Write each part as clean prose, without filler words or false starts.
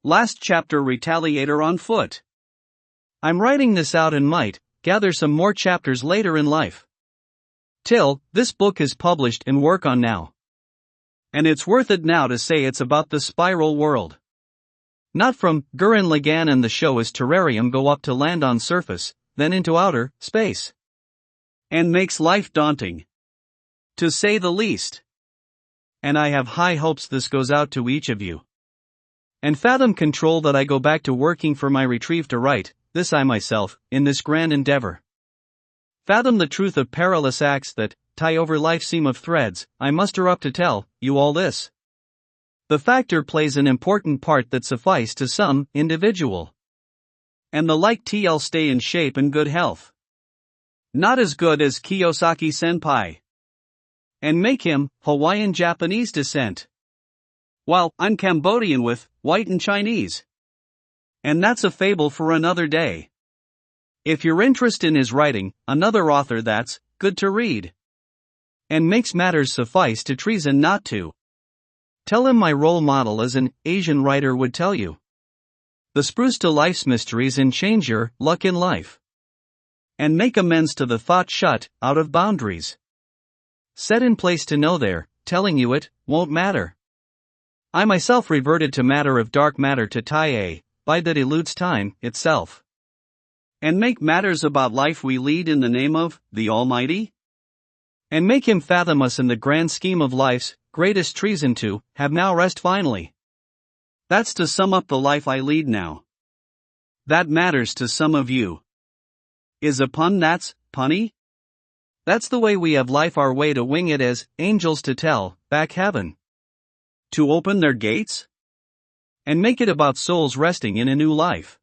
Last chapter, Retaliator on foot. I'm writing this out and might gather some more chapters later in life. Till this book is published and work on now. And it's worth it now to say it's about the spiral world. Not from Gurren Lagann and the show is terrarium go up to land on surface, then into outer space. And makes life daunting. To say the least. And I have high hopes this goes out to each of you. And fathom control that I go back to working for my retrieve to write, this I myself, in this grand endeavor. Fathom the truth of perilous acts that tie over life's seam of threads, I muster up to tell you all this. The factor plays an important part that suffice to some individual. And the like TL stay in shape and good health. Not as good as Kiyosaki senpai. And make him Hawaiian Japanese descent. While I'm Cambodian with white and Chinese. And that's a fable for another day. If you're interested in his writing, another author that's good to read. And makes matters suffice to treason not to. Tell him my role model as an Asian writer would tell you. The spruce to life's mysteries and change your luck in life. And make amends to the thought shut out of boundaries. Set in place to know there, telling you it won't matter. I myself reverted to matter of dark matter to tie a by that eludes time itself. And make matters about life we lead in the name of the Almighty. And make him fathom us in the grand scheme of life's greatest treason to have now rest finally. That's to sum up the life I lead now. That matters to some of you. Is a pun that's punny? That's the way we have life our way to wing it as angels to tell back heaven. To open their gates? And make it about souls resting in a new life.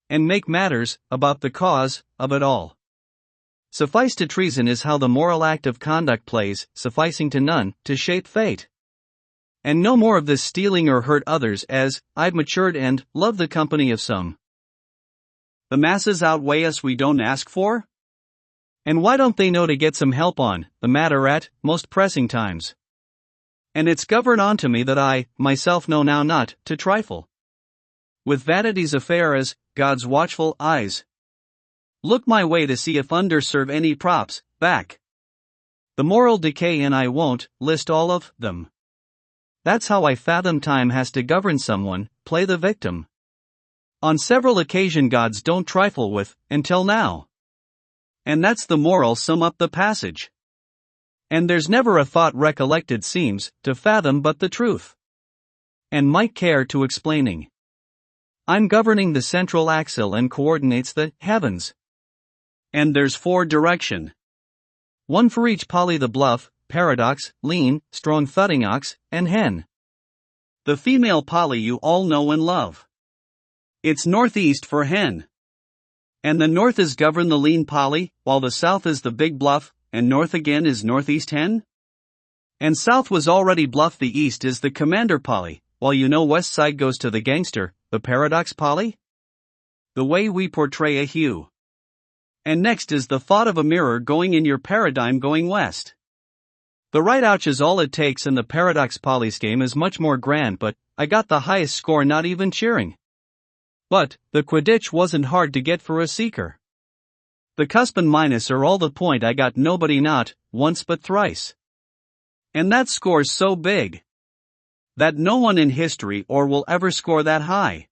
And make matters about the cause of it all. Suffice to treason is how the moral act of conduct plays, sufficing to none, to shape fate. And no more of this stealing or hurt others as I've matured and love the company of some. The masses outweigh us we don't ask for? And why don't they know to get some help on the matter at most pressing times? And it's governed onto me that I, myself know now not to trifle with vanity's affair as God's watchful eyes look my way to see if underserve any props back. The moral decay and I won't list all of them. That's how I fathom time has to govern someone, play the victim. On several occasions gods don't trifle with, until now. And that's the moral sum up the passage. And there's never a thought recollected seems to fathom but the truth. And might care to explaining. I'm governing the central axle and coordinates the heavens. And there's 4 direction. One for each poly the bluff, paradox, lean, strong thudding ox, and hen. The female poly you all know and love. It's northeast for hen. And the north is govern the lean poly, while the south is the big bluff, and north again is northeast hen? And south was already bluff, the east is the commander poly, while you know west side goes to the gangster, the paradox poly? The way we portray a hue. And next is the thought of a mirror going in your paradigm going west. The right ouch is all it takes and the paradox poly's game is much more grand, but I got the highest score not even cheering. But the Quidditch wasn't hard to get for a seeker. The cusp and minus are all the point I got nobody not once but thrice. And that score's so big that no one in history or will ever score that high.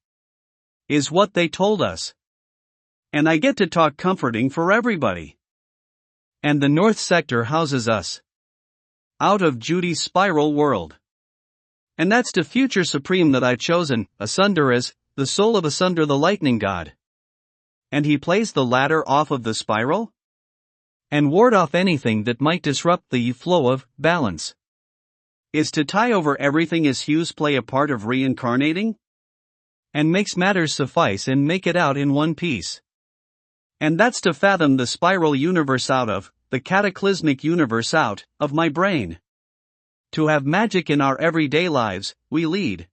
Is what they told us. And I get to talk comforting for everybody. And the North Sector houses us. Out of Judy's spiral world. And that's the future supreme that I've chosen, asunder as the soul of asunder the lightning god. And he plays the ladder off of the spiral? And ward off anything that might disrupt the flow of balance. Is to tie over everything as hues play a part of reincarnating? And makes matters suffice and make it out in one piece. And that's to fathom the spiral universe out of, the cataclysmic universe out, of my brain. To have magic in our everyday lives, we lead.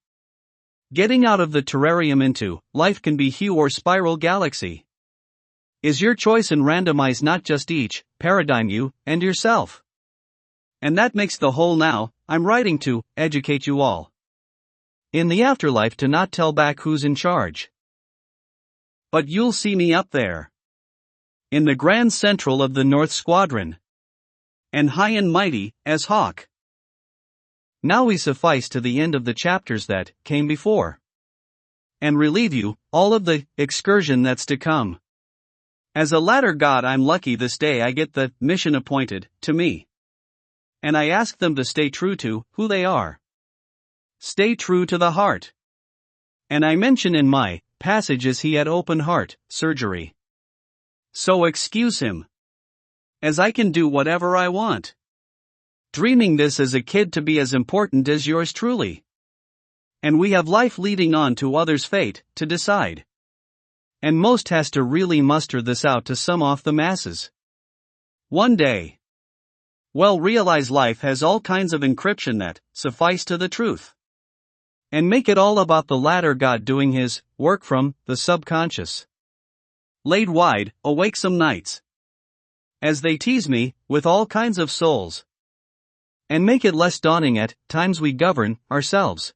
Getting out of the terrarium into, life can be hue or spiral galaxy. Is your choice and randomize not just each, paradigm you, and yourself. And that makes the whole now, I'm writing to, educate you all. In the afterlife to not tell back who's in charge. But you'll see me up there. In the Grand Central of the North Squadron. And high and mighty, as Hawk. Now we suffice to the end of the chapters that came before. And relieve you, all of the excursion that's to come. As a ladder god, I'm lucky this day I get the mission appointed to me. And I ask them to stay true to who they are. Stay true to the heart. And I mention in my passages he had open heart surgery. So excuse him. As I can do whatever I want. Dreaming this as a kid to be as important as yours truly. And we have life leading on to others' fate to decide. And most has to really muster this out to sum off the masses. One day. Well, realize life has all kinds of encryption that suffice to the truth. And make it all about the ladder god doing his work from the subconscious. Laid wide, awake some nights. As they tease me, with all kinds of souls. And make it less daunting at times we govern ourselves.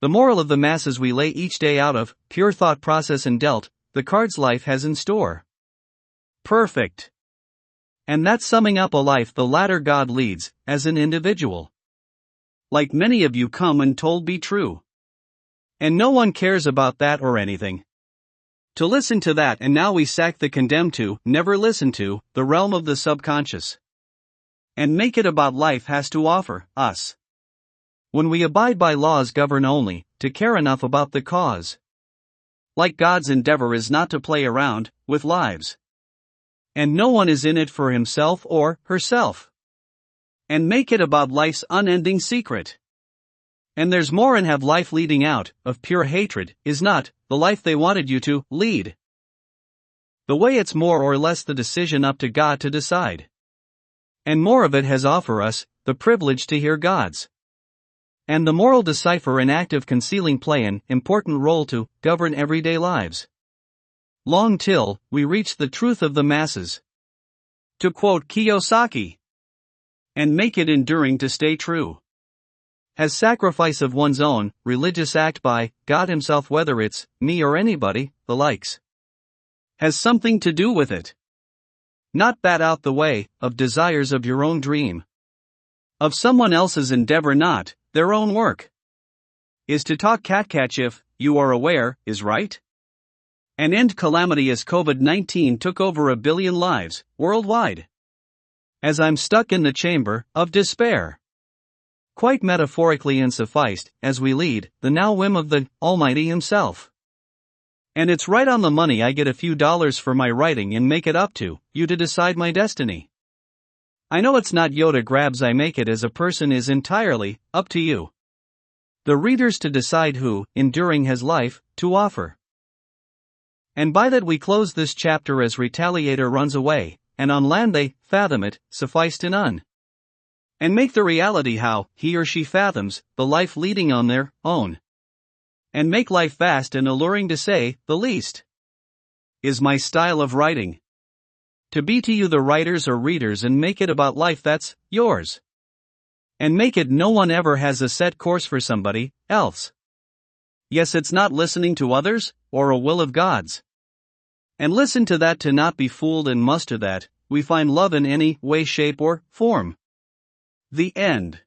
The moral of the masses we lay each day out of pure thought process and dealt the cards life has in store. Perfect. And that's summing up a life the ladder god leads as an individual. Like many of you come and told be true. And no one cares about that or anything. To listen to that, and now we sack the condemned to never listen to the realm of the subconscious. And make it about life has to offer us. When we abide by laws govern only to care enough about the cause. Like God's endeavor is not to play around with lives. And no one is in it for himself or herself. And make it about life's unending secret. And there's more, and have life leading out of pure hatred is not the life they wanted you to lead. The way it's more or less the decision up to God to decide. And more of it has offer us the privilege to hear God's. And the moral decipher and active concealing play an important role to govern everyday lives. Long till we reach the truth of the masses. To quote Kiyosaki. And make it enduring to stay true. Has sacrifice of one's own religious act by God himself, whether it's me or anybody, the likes. Has something to do with it. Not bat out the way of desires of your own dream. Of someone else's endeavor, not their own work. Is to talk catch if you are aware is right. An end calamity as COVID-19 took over 1 billion lives worldwide. As I'm stuck in the chamber of despair. Quite metaphorically, and sufficed as we lead the now whim of the Almighty himself. And it's right on the money. I get a few dollars for my writing and make it up to you to decide my destiny. I know it's not Yoda grabs, I make it as a person is entirely up to you. The readers to decide who, enduring, has life to offer. And by that we close this chapter as Retaliator runs away, and on land they fathom it, suffice to none. And make the reality how he or she fathoms the life leading on their own. And make life vast and alluring to say the least. Is my style of writing. To be to you the writers or readers, and make it about life that's yours. And make it no one ever has a set course for somebody else. Yes, it's not listening to others, or a will of God's. And listen to that to not be fooled, and muster that we find love in any way, shape, or form. The end.